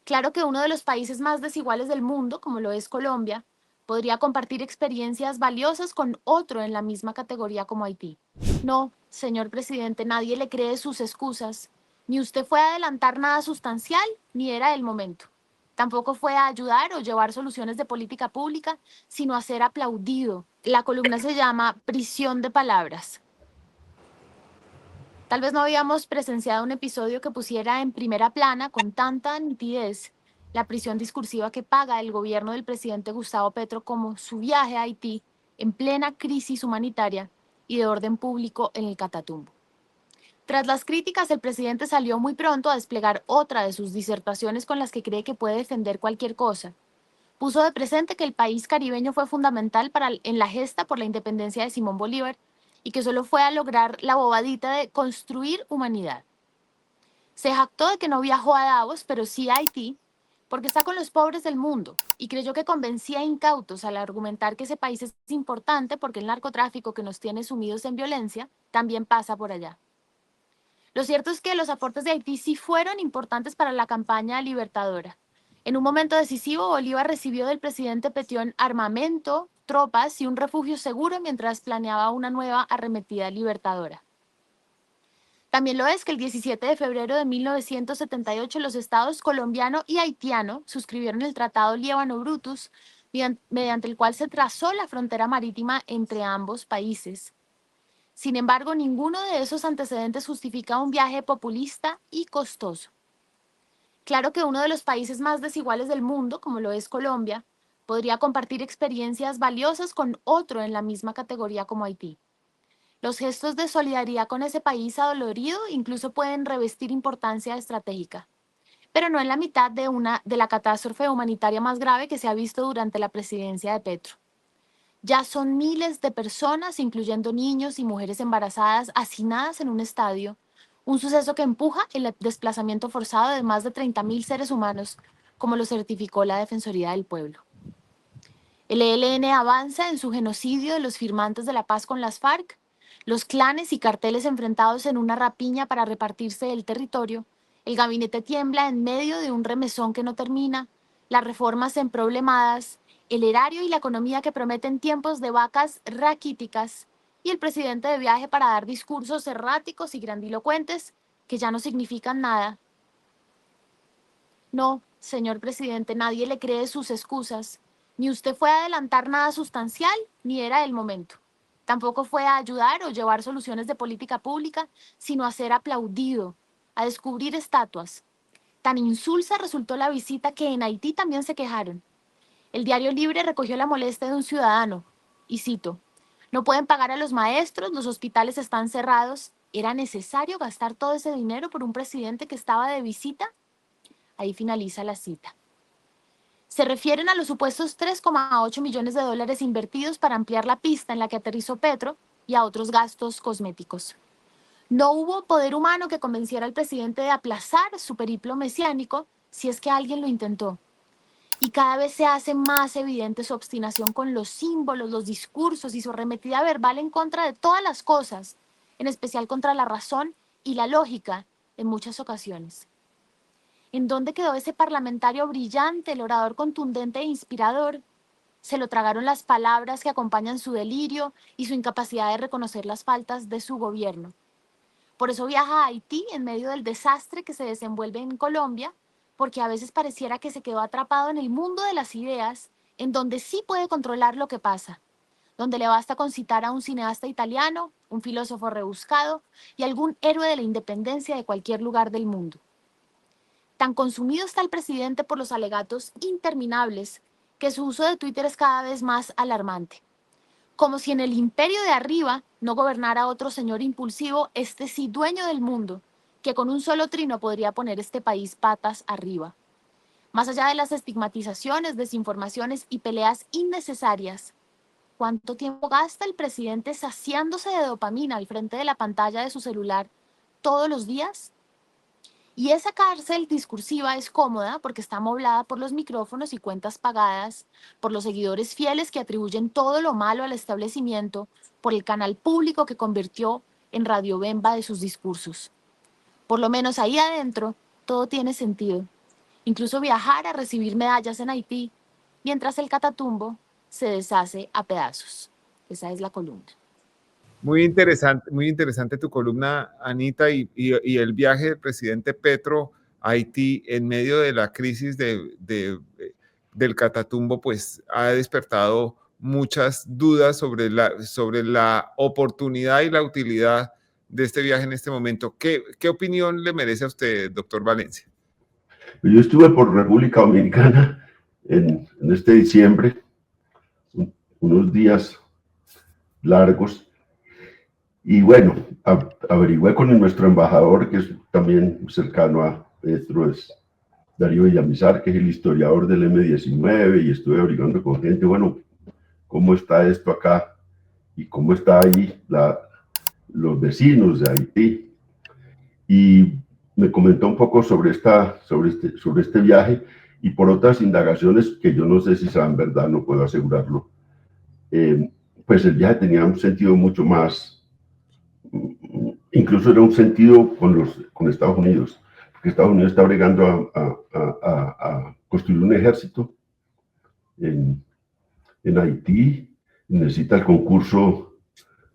Claro que uno de los países más desiguales del mundo, como lo es Colombia, podría compartir experiencias valiosas con otro en la misma categoría como Haití. No, señor presidente, nadie le cree sus excusas. Ni usted fue a adelantar nada sustancial, ni era el momento. Tampoco fue a ayudar o llevar soluciones de política pública, sino a ser aplaudido. La columna se llama Prisión de Palabras. Tal vez no habíamos presenciado un episodio que pusiera en primera plana con tanta nitidez la prisión discursiva que paga el gobierno del presidente Gustavo Petro como su viaje a Haití en plena crisis humanitaria y de orden público en el Catatumbo. Tras las críticas, el presidente salió muy pronto a desplegar otra de sus disertaciones con las que cree que puede defender cualquier cosa. Puso de presente que el país caribeño fue fundamental en la gesta por la independencia de Simón Bolívar y que solo fue a lograr la bobadita de construir humanidad. Se jactó de que no viajó a Davos, pero sí a Haití, porque está con los pobres del mundo y creyó que convencía a incautos al argumentar que ese país es importante porque el narcotráfico que nos tiene sumidos en violencia también pasa por allá. Lo cierto es que los aportes de Haití sí fueron importantes para la campaña libertadora. En un momento decisivo, Bolívar recibió del presidente Petión armamento, tropas y un refugio seguro mientras planeaba una nueva arremetida libertadora. También lo es que el 17 de febrero de 1978 los estados colombiano y haitiano suscribieron el Tratado Liébano-Brutus, mediante el cual se trazó la frontera marítima entre ambos países. Sin embargo, ninguno de esos antecedentes justifica un viaje populista y costoso. Claro que uno de los países más desiguales del mundo, como lo es Colombia, podría compartir experiencias valiosas con otro en la misma categoría como Haití. Los gestos de solidaridad con ese país adolorido incluso pueden revestir importancia estratégica, pero no en la mitad de la catástrofe humanitaria más grave que se ha visto durante la presidencia de Petro. Ya son miles de personas, incluyendo niños y mujeres embarazadas, hacinadas en un estadio, un suceso que empuja el desplazamiento forzado de más de 30.000 seres humanos, como lo certificó la Defensoría del Pueblo. El ELN avanza en su genocidio de los firmantes de la paz con las FARC, los clanes y carteles enfrentados en una rapiña para repartirse el territorio, el gabinete tiembla en medio de un remesón que no termina, las reformas emproblemadas, el erario y la economía que prometen tiempos de vacas raquíticas y el presidente de viaje para dar discursos erráticos y grandilocuentes que ya no significan nada. No, señor presidente, nadie le cree sus excusas. Ni usted fue a adelantar nada sustancial, ni era el momento. Tampoco fue a ayudar o llevar soluciones de política pública, sino a ser aplaudido, a descubrir estatuas. Tan insulsa resultó la visita que en Haití también se quejaron. El Diario Libre recogió la molestia de un ciudadano, y cito, no pueden pagar a los maestros, los hospitales están cerrados. ¿Era necesario gastar todo ese dinero por un presidente que estaba de visita? Ahí finaliza la cita. Se refieren a los supuestos 3,8 millones de dólares invertidos para ampliar la pista en la que aterrizó Petro y a otros gastos cosméticos. No hubo poder humano que convenciera al presidente de aplazar su periplo mesiánico si es que alguien lo intentó. Y cada vez se hace más evidente su obstinación con los símbolos, los discursos y su arremetida verbal en contra de todas las cosas, en especial contra la razón y la lógica en muchas ocasiones. ¿En dónde quedó ese parlamentario brillante, el orador contundente e inspirador? Se lo tragaron las palabras que acompañan su delirio y su incapacidad de reconocer las faltas de su gobierno. Por eso viaja a Haití en medio del desastre que se desenvuelve en Colombia, porque a veces pareciera que se quedó atrapado en el mundo de las ideas, en donde sí puede controlar lo que pasa, donde le basta con citar a un cineasta italiano, un filósofo rebuscado y algún héroe de la independencia de cualquier lugar del mundo. Tan consumido está el presidente por los alegatos interminables que su uso de Twitter es cada vez más alarmante. Como si en el imperio de arriba no gobernara otro señor impulsivo, este sí dueño del mundo, que con un solo trino podría poner este país patas arriba. Más allá de las estigmatizaciones, desinformaciones y peleas innecesarias, ¿cuánto tiempo gasta el presidente saciándose de dopamina al frente de la pantalla de su celular todos los días? Y esa cárcel discursiva es cómoda porque está amoblada por los micrófonos y cuentas pagadas, por los seguidores fieles que atribuyen todo lo malo al establecimiento, por el canal público que convirtió en radiobemba de sus discursos. Por lo menos ahí adentro todo tiene sentido. incluso viajar a recibir medallas en Haití, mientras el Catatumbo se deshace a pedazos. Esa es la columna. Muy interesante tu columna, Anita, y el viaje del presidente Petro a Haití en medio de la crisis del Catatumbo, pues ha despertado muchas dudas sobre la oportunidad y la utilidad de este viaje en este momento. ¿Qué opinión le merece a usted, doctor Valencia? Yo estuve por República Dominicana en este diciembre, unos días largos, y bueno, averigüé con nuestro embajador, que es también cercano a Petro, es Darío Villamizar, que es el historiador del M-19, y estuve averiguando con gente, bueno, cómo está esto acá y cómo está ahí los vecinos de Haití. Y me comentó un poco sobre este viaje y por otras indagaciones que yo no sé si serán verdad, no puedo asegurarlo. Pues el viaje tenía un sentido mucho más, incluso era un sentido con Estados Unidos, porque Estados Unidos está bregando a construir un ejército en Haití, necesita el concurso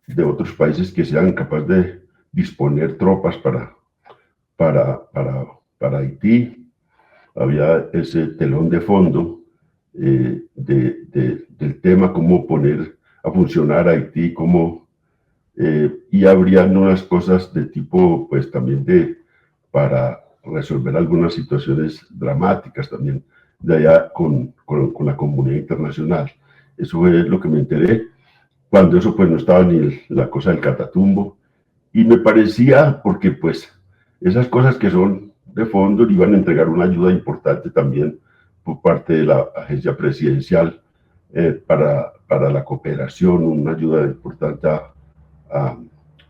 de otros países que sean capaces de disponer tropas para Haití. Había ese telón de fondo del tema, cómo poner a funcionar Haití, y habrían unas cosas de tipo, pues también para resolver algunas situaciones dramáticas también de allá con la comunidad internacional. Eso es lo que me enteré, cuando eso pues no estaba ni la cosa del Catatumbo, y me parecía, porque pues esas cosas que son de fondo le iban a entregar una ayuda importante también por parte de la agencia presidencial para la cooperación, una ayuda importante a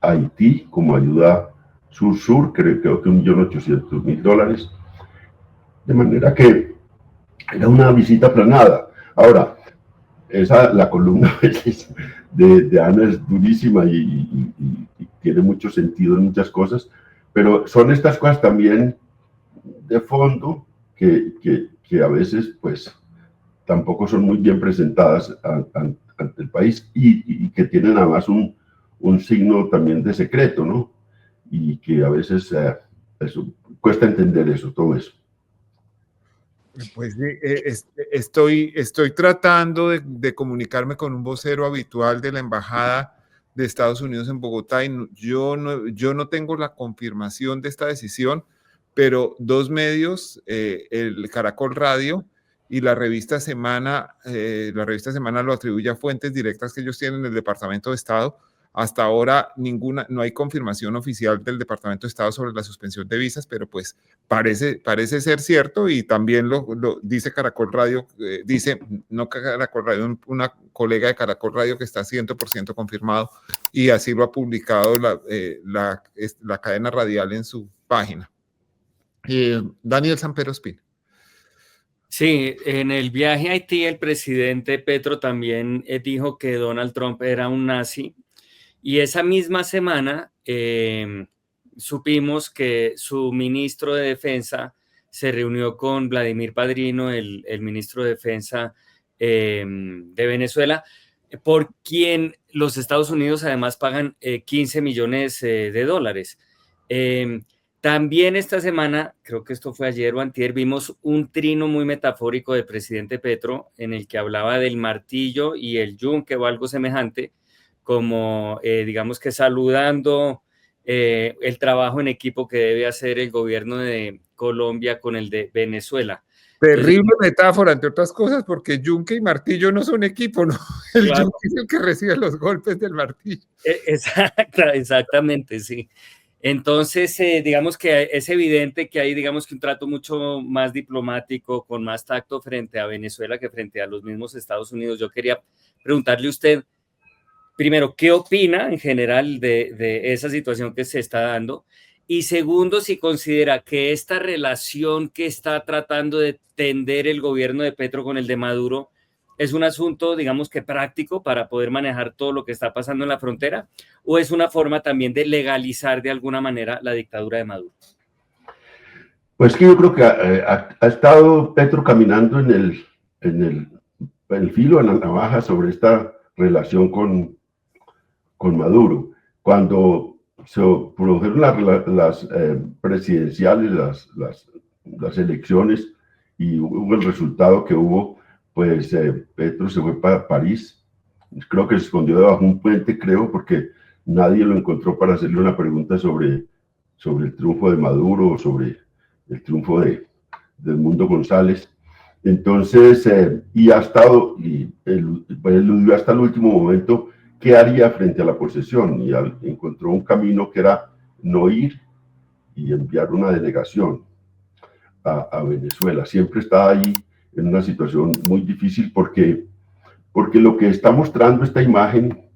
Haití como ayuda sur-sur, creo que $1.800.000, de manera que era una visita planada. Ahora, la columna de Ana es durísima y tiene mucho sentido en muchas cosas, pero son estas cosas también de fondo que a veces pues tampoco son muy bien presentadas ante el país y que tienen además un signo también de secreto, ¿no? Y que a veces cuesta entender eso, todo eso. Pues estoy tratando de comunicarme con un vocero habitual de la Embajada de Estados Unidos en Bogotá y yo no tengo la confirmación de esta decisión, pero dos medios, el Caracol Radio y la revista Semana lo atribuye a fuentes directas que ellos tienen en el Departamento de Estado. Hasta ahora no hay confirmación oficial del Departamento de Estado sobre la suspensión de visas, pero pues parece ser cierto y también lo dice Caracol Radio, no Caracol Radio, una colega de Caracol Radio que está 100% confirmado y así lo ha publicado la cadena radial en su página. Daniel Sampero Espina. Sí, en el viaje a Haití el presidente Petro también dijo que Donald Trump era un nazi. Y esa misma semana supimos que su ministro de Defensa se reunió con Vladimir Padrino, el ministro de Defensa de Venezuela, por quien los Estados Unidos además pagan 15 millones de dólares. También esta semana, creo que esto fue ayer o antier, vimos un trino muy metafórico del presidente Petro en el que hablaba del martillo y el yunque o algo semejante, como digamos que saludando el trabajo en equipo que debe hacer el gobierno de Colombia con el de Venezuela. Terrible metáfora, entre otras cosas, porque yunque y martillo no son equipo, ¿no? El claro. Yunque es el que recibe los golpes del martillo. Exactamente, sí. Entonces, digamos que es evidente que hay, digamos que un trato mucho más diplomático, con más tacto frente a Venezuela que frente a los mismos Estados Unidos. Yo quería preguntarle a usted, primero, ¿qué opina en general de esa situación que se está dando? Y segundo, si considera que esta relación que está tratando de tender el gobierno de Petro con el de Maduro es un asunto, digamos que práctico para poder manejar todo lo que está pasando en la frontera, o es una forma también de legalizar de alguna manera la dictadura de Maduro. Pues que yo creo que ha estado Petro caminando en el filo, en la navaja sobre esta relación con Maduro. Cuando se produjeron las presidenciales, las elecciones y hubo el resultado que hubo, pues Petro se fue para París. Creo que se escondió debajo de un puente, creo, porque nadie lo encontró para hacerle una pregunta sobre el triunfo de Maduro o sobre el triunfo de Edmundo González. Entonces, y ha estado, eludió hasta el último momento qué haría frente a la posesión, y encontró un camino que era no ir y enviar una delegación a Venezuela. Siempre está ahí en una situación muy difícil porque lo que está mostrando esta imagen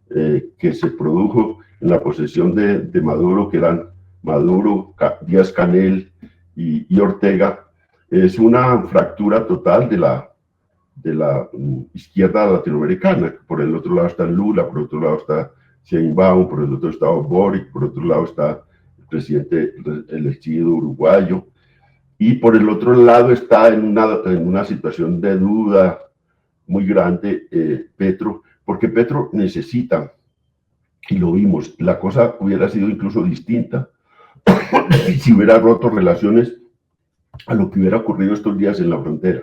que se produjo en la posesión de Maduro, que eran Maduro, Díaz-Canel y Ortega, es una fractura total de la izquierda latinoamericana. Por el otro lado está Lula, por el otro lado está Sheinbaum, por el otro está Boric, por el otro lado está presidente elegido uruguayo, y por el otro lado está en una situación de duda muy grande Petro, porque Petro necesita, y lo vimos, la cosa hubiera sido incluso distinta si hubiera roto relaciones a lo que hubiera ocurrido estos días en la frontera.